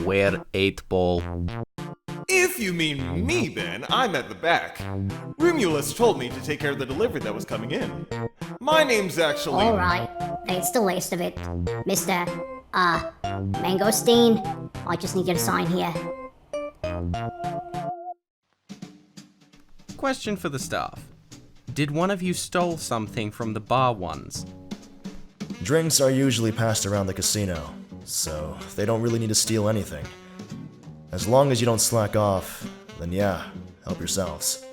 Where 8-ball? If you mean me, Ben, I'm at the back. Romulus told me to take care of the delivery that was coming in. My name's actually... Alright, it's the least of it. Mr. Mangosteen, I just need you to sign here. Question for the staff. Did one of you stole something from the bar once? Drinks are usually passed around the casino, so they don't really need to steal anything. As long as you don't slack off, then yeah, help yourselves.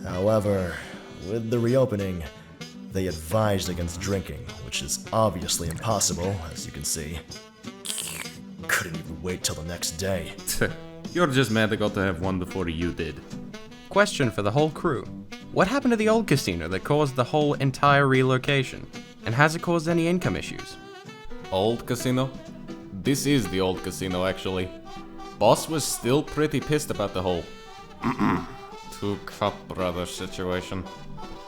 However, with the reopening, they advised against drinking, which is obviously impossible, as you can see. Couldn't even wait till the next day. You're just mad I got to have one before you did. Question for the whole crew. What happened to the old casino that caused the whole entire relocation? And has it caused any income issues? Old casino? This is the old casino, actually. Boss was still pretty pissed about the whole two Cup brothers situation.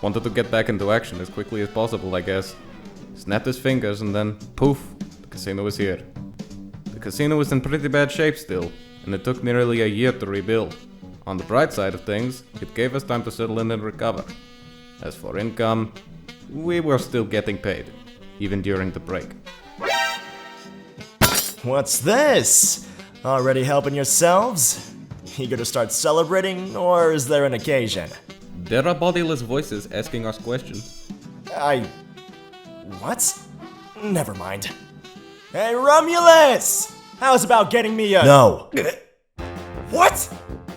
Wanted to get back into action as quickly as possible, I guess. Snapped his fingers and then, poof, the casino was here. The casino was in pretty bad shape still, and it took nearly a year to rebuild. On the bright side of things, it gave us time to settle in and recover. As for income, we were still getting paid, even during the break. What's this? Already helping yourselves? Eager to start celebrating, or is there an occasion? There are bodiless voices asking us questions. What? Never mind. Hey, Romulus! How's about getting me a... No. What?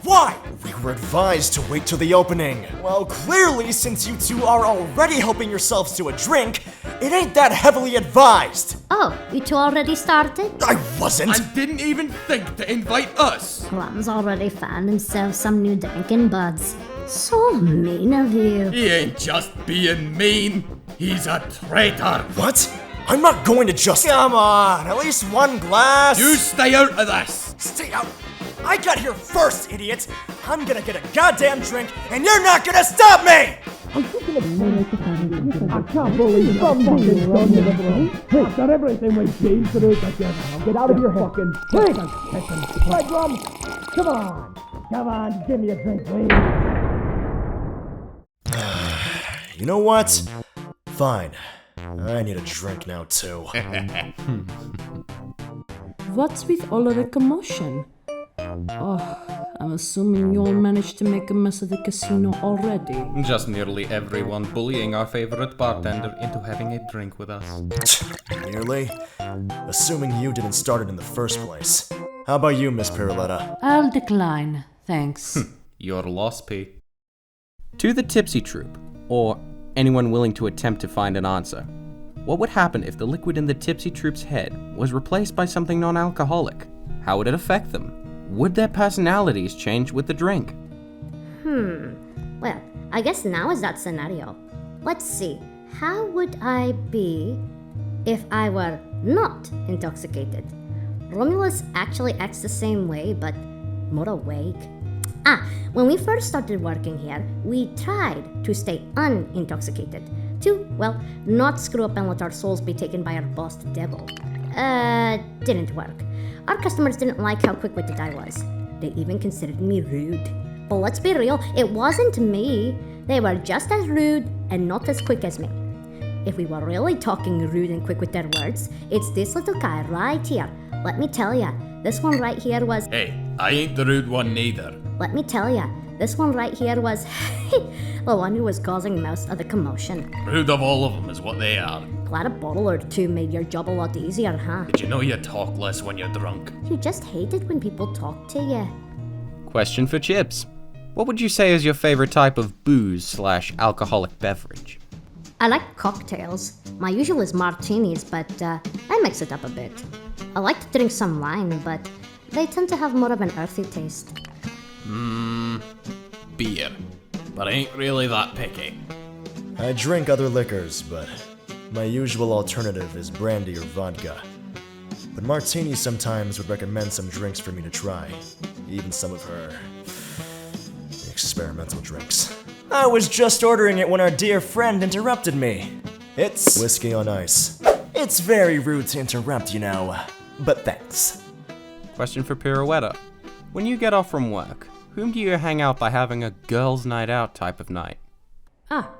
Why? We were advised to wait till the opening. Well, clearly, since you two are already helping yourselves to a drink, it ain't that heavily advised. Oh, you two already started? I wasn't. And didn't even think to invite us! Plum's already found himself some new drinking buds. So mean of you. He ain't just being mean, he's a traitor! What? I'm not going to just... Come on, at least one glass. You stay out of this! Stay out. I got here first, idiot. I'm gonna get a goddamn drink, and you're not gonna stop me! I can't believe somebody's done this, bro. Hey, not everything we changed to do that, get out of your fucking piss. Hey, Rum, come on, give me a drink, please. You know what? Fine. I need a drink now, too. What's with all of the commotion? Oh, I'm assuming you all managed to make a mess of the casino already. Just nearly everyone bullying our favorite bartender into having a drink with us. Nearly? Assuming you didn't start it in the first place. How about you, Miss PIROUETTA? I'll decline, thanks. Your loss, P. To the tipsy troupe, or anyone willing to attempt to find an answer, what would happen if the liquid in the tipsy troupe's head was replaced by something non-alcoholic? How would it affect them? Would their personalities change with the drink? Well, I guess now is that scenario. Let's see. How would I be if I were not intoxicated? Romulus actually acts the same way, but more awake. When we first started working here, we tried to stay unintoxicated. To, well, not screw up and let our souls be taken by our boss, the devil. Didn't work. Our customers didn't like how quick-witted I was. They even considered me rude. But let's be real, it wasn't me. They were just as rude and not as quick as me. If we were really talking rude and quick with their words, it's this little guy right here. Let me tell ya, this one right here was... Hey, I ain't the rude one neither. Let me tell ya, this one right here was... the one who was causing most of the commotion. Rude of all of them is what they are. Glad a bottle or two made your job a lot easier, huh? Did you know you talk less when you're drunk? You just hate it when people talk to you. Question for Chips. What would you say is your favorite type of booze/alcoholic beverage? I like cocktails. My usual is martinis, but I mix it up a bit. I like to drink some wine, but they tend to have more of an earthy taste. Beer. But I ain't really that picky. I drink other liquors, but my usual alternative is brandy or vodka. But Martini sometimes would recommend some drinks for me to try, even some of her experimental drinks. I was just ordering it when our dear friend interrupted me. It's whiskey on ice. It's very rude to interrupt, you know. but thanks. Question for Pirouetta. When you get off from work, whom do you hang out by having a girls' night out type of night? Well,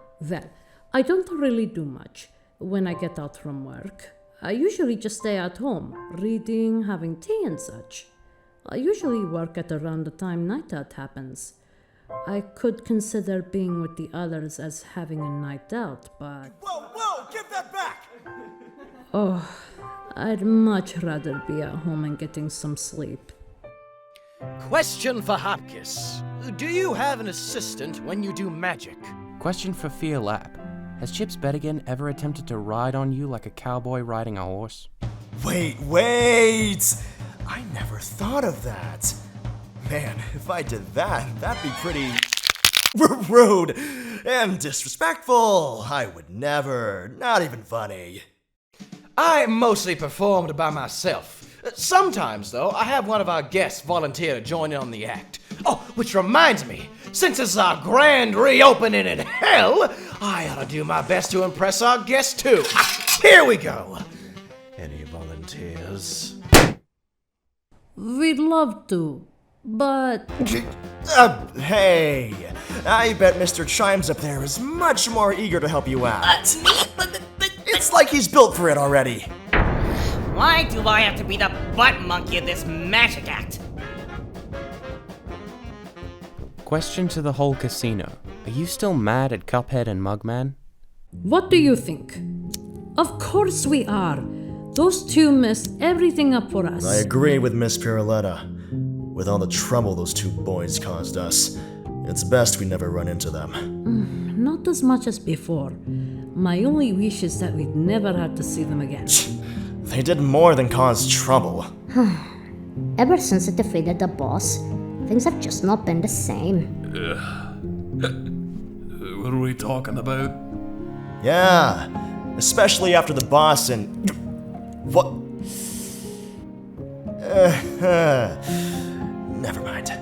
I don't really do much when I get out from work. I usually just stay at home, reading, having tea and such. I usually work at around the time night out happens. I could consider being with the others as having a night out, but... Whoa, give that back! Oh, I'd much rather be at home and getting some sleep. Question for HOPPUS. Do you have an assistant when you do magic? Question for PHEAR Lab. Has Chips Bettigan ever attempted to ride on you like a cowboy riding a horse? Wait! I never thought of that. Man, if I did that, that'd be pretty rude and disrespectful. I would never. Not even funny. I mostly performed by myself. Sometimes, though, I have one of our guests volunteer to join in on the act. Oh, which reminds me, since it's our grand reopening in hell, I ought to do my best to impress our guests too. Here we go. Any volunteers? We'd love to, but... Hey, I bet Mr. Chimes up there is much more eager to help you out. It's like he's built for it already. Why do I have to be the butt monkey of this magic act? Question to the whole casino. Are you still mad at Cuphead and Mugman? What do you think? Of course we are. Those two messed everything up for us. I agree with Miss Pirouetta. With all the trouble those two boys caused us, it's best we never run into them. Not as much as before. My only wish is that we'd never have to see them again. They did more than cause trouble. Ever since I defeated the boss, things have just not been the same. What are we talking about? Yeah, especially after the boss and... What? Never mind.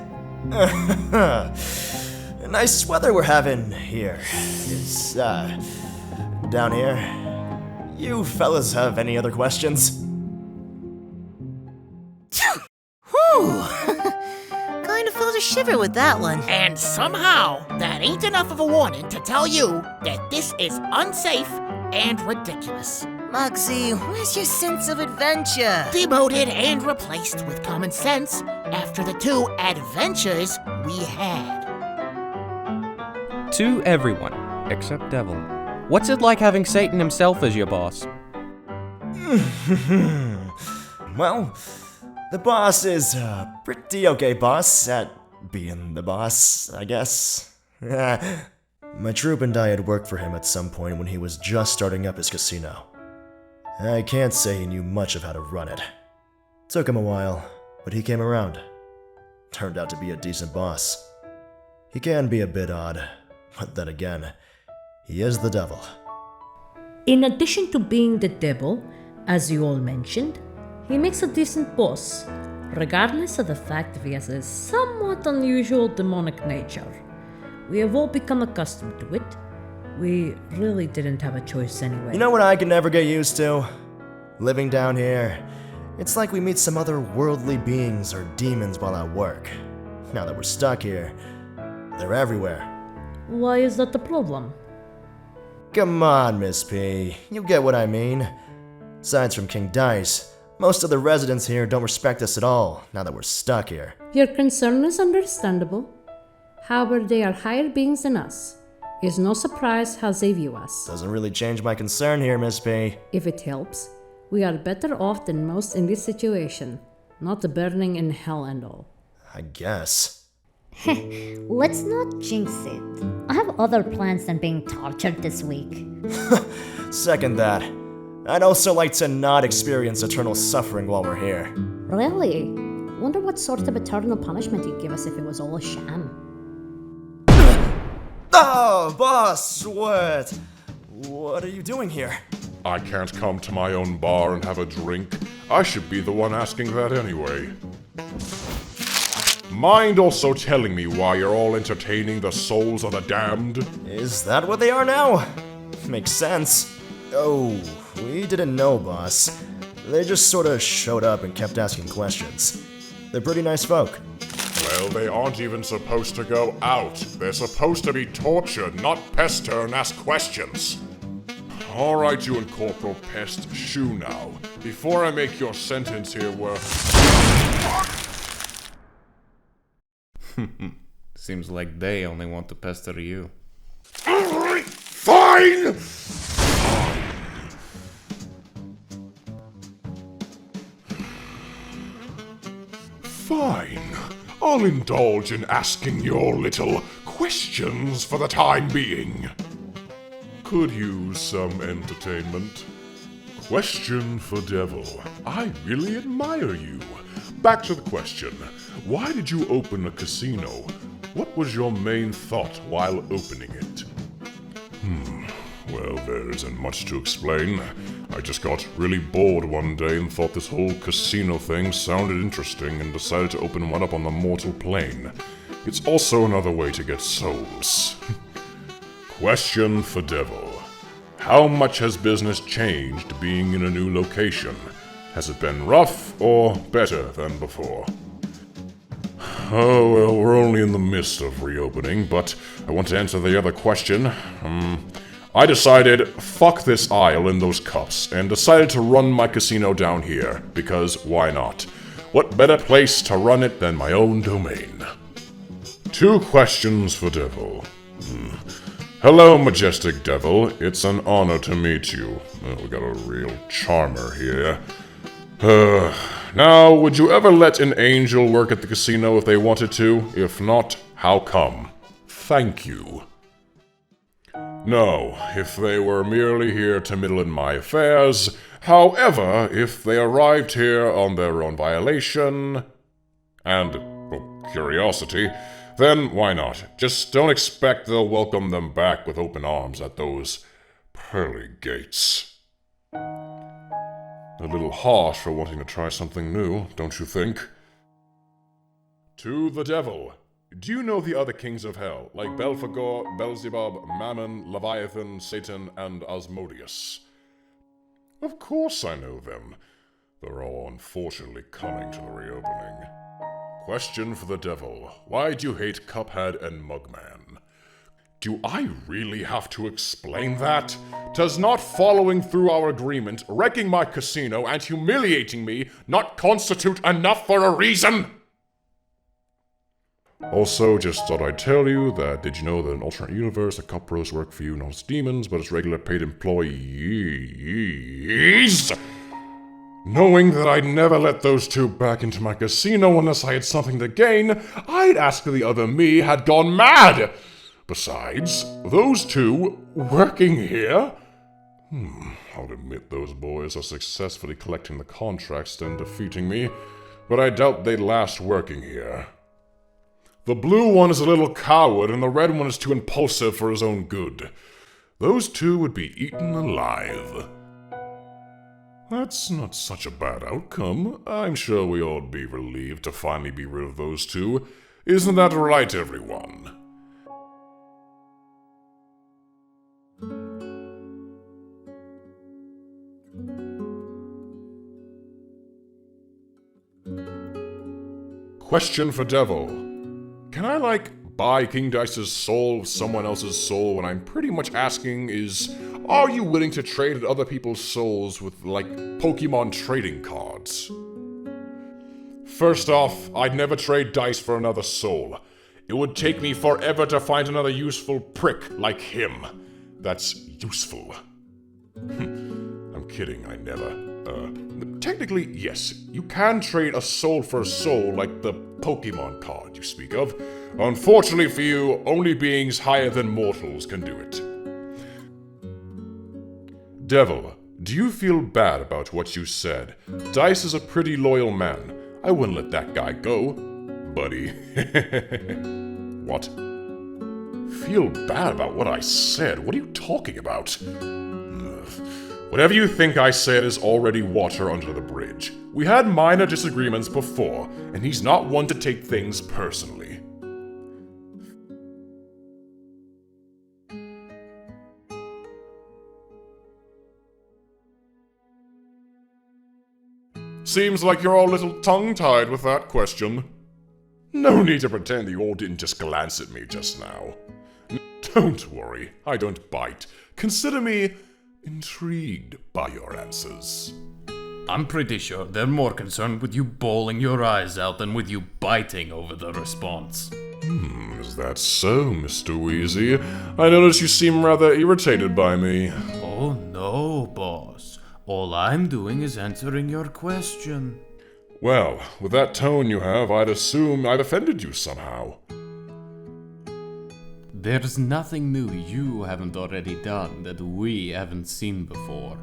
Nice weather we're having here. It's, down here. You fellas have any other questions? Whew! Kind of feels a shiver with that one. And somehow, that ain't enough of a warning to tell you that this is unsafe and ridiculous. Mugsy, where's your sense of adventure? Demoted and replaced with common sense after the 2 adventures we had. To everyone, except Devil. What's it like having Satan himself as your boss? Well, the boss is a pretty okay boss at being the boss, I guess. My troop and I had worked for him at some point when he was just starting up his casino. I can't say he knew much of how to run it. Took him a while, but he came around. Turned out to be a decent boss. He can be a bit odd, but then again, he is the devil. In addition to being the devil, as you all mentioned, he makes a decent boss, regardless of the fact that he has a somewhat unusual demonic nature. We have all become accustomed to it. We really didn't have a choice anyway. You know what I can never get used to? Living down here. It's like we meet some other worldly beings or demons while at work. Now that we're stuck here, they're everywhere. Why is that the problem? Come on, Miss P. You get what I mean. Aside from King Dice, most of the residents here don't respect us at all, now that we're stuck here. Your concern is understandable. However, they are higher beings than us. It's no surprise how they view us. Doesn't really change my concern here, Miss P. If it helps, we are better off than most in this situation. Not burning in hell and all. I guess. Let's not jinx it. I have other plans than being tortured this week. Second that. I'd also like to not experience eternal suffering while we're here. Really? Wonder what sort of eternal punishment you'd give us if it was all a sham. Oh, boss, what? What are you doing here? I can't come to my own bar and have a drink. I should be the one asking that anyway. Mind also telling me why you're all entertaining the souls of the damned? Is that what they are now? Makes sense. Oh, we didn't know, boss. They just sorta showed up and kept asking questions. They're pretty nice folk. Well, they aren't even supposed to go out. They're supposed to be tortured, not pester and ask questions. Alright, you and Corporal Pest, shoo now. Before I make your sentence here Seems like they only want to pester you. Alright, fine! Fine. I'll indulge in asking your little questions for the time being. Could use some entertainment. Question for Devil. I really admire you. Back to the question. Why did you open a casino? What was your main thought while opening it? Well, there isn't much to explain. I just got really bored one day and thought this whole casino thing sounded interesting and decided to open one up on the mortal plane. It's also another way to get souls. Question for Devil. How much has business changed being in a new location? Has it been rough or better than before? Oh, well, we're only in the midst of reopening, but I want to answer the other question. I decided, fuck this aisle and those cups, and decided to run my casino down here, because why not? What better place to run it than my own domain? 2 questions for Devil. Hello, Majestic Devil. It's an honor to meet you. We got a real charmer here. Now, would you ever let an angel work at the casino if they wanted to? If not, how come? Thank you. No, if they were merely here to meddle in my affairs. However, if they arrived here on their own violation and, well, curiosity, then why not? Just don't expect they'll welcome them back with open arms at those pearly gates. A little harsh for wanting to try something new, don't you think? To the Devil. Do you know the other kings of hell, like Belphegor, Beelzebub, Mammon, Leviathan, Satan, and Asmodeus? Of course I know them. They're all unfortunately coming to the reopening. Question for the Devil. Why do you hate Cuphead and Mugman? Do I really have to explain that? Does not following through our agreement, wrecking my casino, and humiliating me not constitute enough for a reason? Also, just thought I'd tell you that did you know that in an alternate universe, the cup bros work for you not as demons, but as regular paid employees? Knowing that I'd never let those 2 back into my casino unless I had something to gain, I'd ask if the other me had gone mad. Besides, those 2 working here? I'll admit those boys are successfully collecting the contracts and defeating me, but I doubt they'd last working here. The blue one is a little coward, and the red one is too impulsive for his own good. Those 2 would be eaten alive. That's not such a bad outcome. I'm sure we all be relieved to finally be rid of those 2. Isn't that right, everyone? Question for Devil. Can I, buy King Dice's soul with someone else's soul when I'm pretty much asking is, are you willing to trade other people's souls with, Pokemon trading cards? First off, I'd never trade dice for another soul. It would take me forever to find another useful prick like him. That's useful. I'm kidding, I never. Technically, yes, you can trade a soul for a soul like the Pokemon card you speak of. Unfortunately for you, only beings higher than mortals can do it. Devil, do you feel bad about what you said? Dice is a pretty loyal man. I wouldn't let that guy go, buddy. What? Feel bad about what I said? What are you talking about? Whatever you think I said is already water under the bridge. We had minor disagreements before, and he's not one to take things personally. Seems like you're all a little tongue-tied with that question. No need to pretend you all didn't just glance at me just now. Don't worry, I don't bite. Consider me intrigued by your answers. I'm pretty sure they're more concerned with you bawling your eyes out than with you biting over the response. Is that so, Mr. Wheezy? I notice you seem rather irritated by me. Oh no, boss. All I'm doing is answering your question. Well, with that tone you have, I'd assume I've offended you somehow. There's nothing new you haven't already done that we haven't seen before.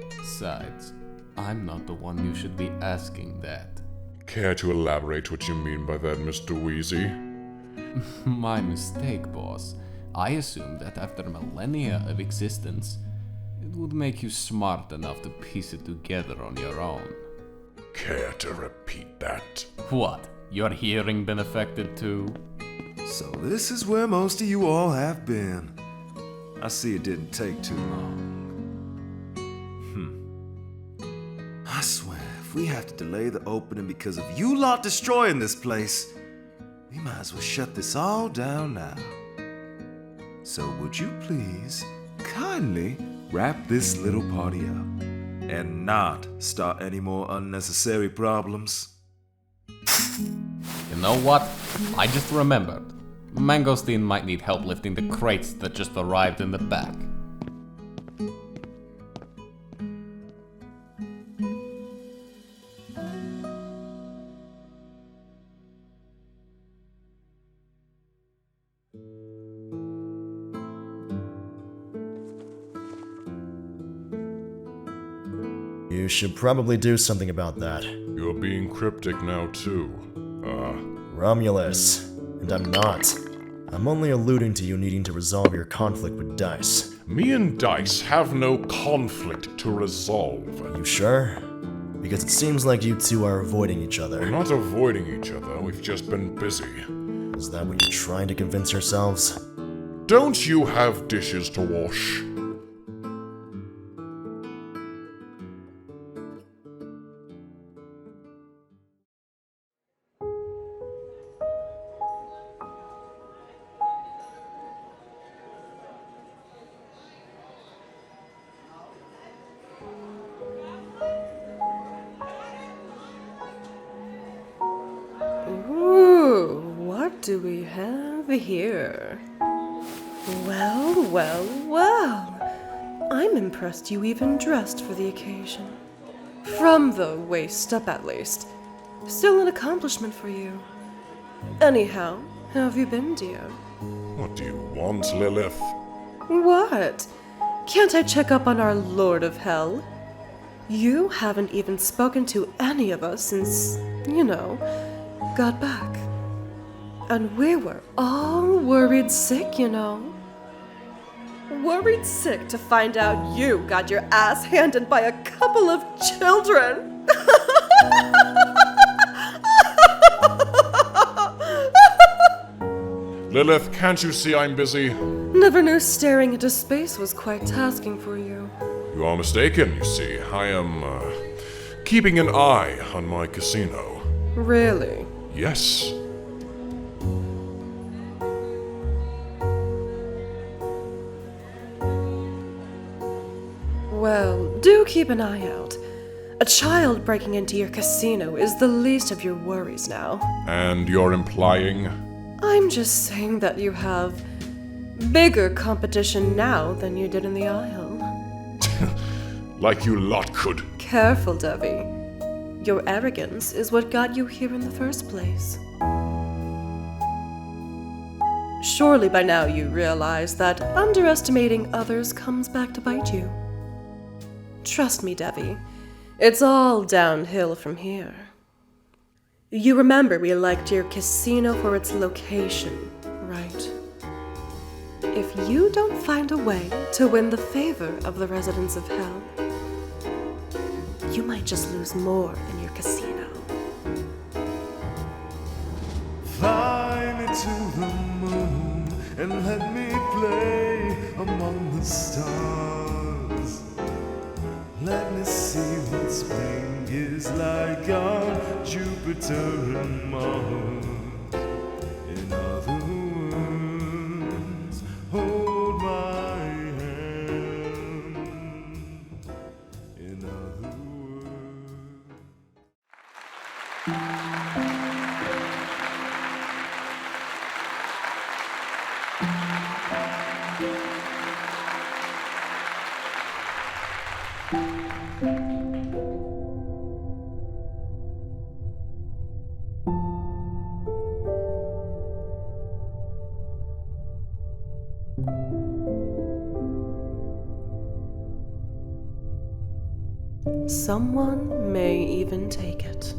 Besides, I'm not the one you should be asking that. Care to elaborate what you mean by that, Mr. Wheezy? My mistake, boss. I assumed that after millennia of existence, it would make you smart enough to piece it together on your own. Care to repeat that? What? Your hearing been affected too? So this is where most of you all have been. I see it didn't take too long. I swear, if we have to delay the opening because of you lot destroying this place, we might as well shut this all down now. So would you please kindly wrap this little party up and not start any more unnecessary problems? You know what? I just remembered. Mangosteen might need help lifting the crates that just arrived in the back. You should probably do something about that. You're being cryptic now, too. Romulus. And I'm not. I'm only alluding to you needing to resolve your conflict with Dice. Me and Dice have no conflict to resolve. You sure? Because it seems like you two are avoiding each other. We're not avoiding each other, we've just been busy. Is that what you're trying to convince yourselves? Don't you have dishes to wash? What do we have here? Well, well, well. I'm impressed you even dressed for the occasion. From the waist up, at least. Still an accomplishment for you. Anyhow, how have you been, dear? What do you want, Lilith? What? Can't I check up on our Lord of Hell? You haven't even spoken to any of us since, got back. And we were all worried sick, Worried sick to find out you got your ass handed by a couple of children. Lilith, can't you see I'm busy? Never knew staring into space was quite tasking for you. You are mistaken, you see. I am, keeping an eye on my casino. Really? Yes. Well, do keep an eye out. A child breaking into your casino is the least of your worries now. And you're implying? I'm just saying that you have bigger competition now than you did in the aisle. Like you lot could. Careful, Devi. Your arrogance is what got you here in the first place. Surely by now you realize that underestimating others comes back to bite you. Trust me, Devi. It's all downhill from here. You remember we liked your casino for its location, right? If you don't find a way to win the favor of the residents of Hell, you might just lose more in your casino. Fly me to the moon and let me play among the stars. Let me see what spring is like on Jupiter and Mars. In other words, hold my hand. In other words. Someone may even take it.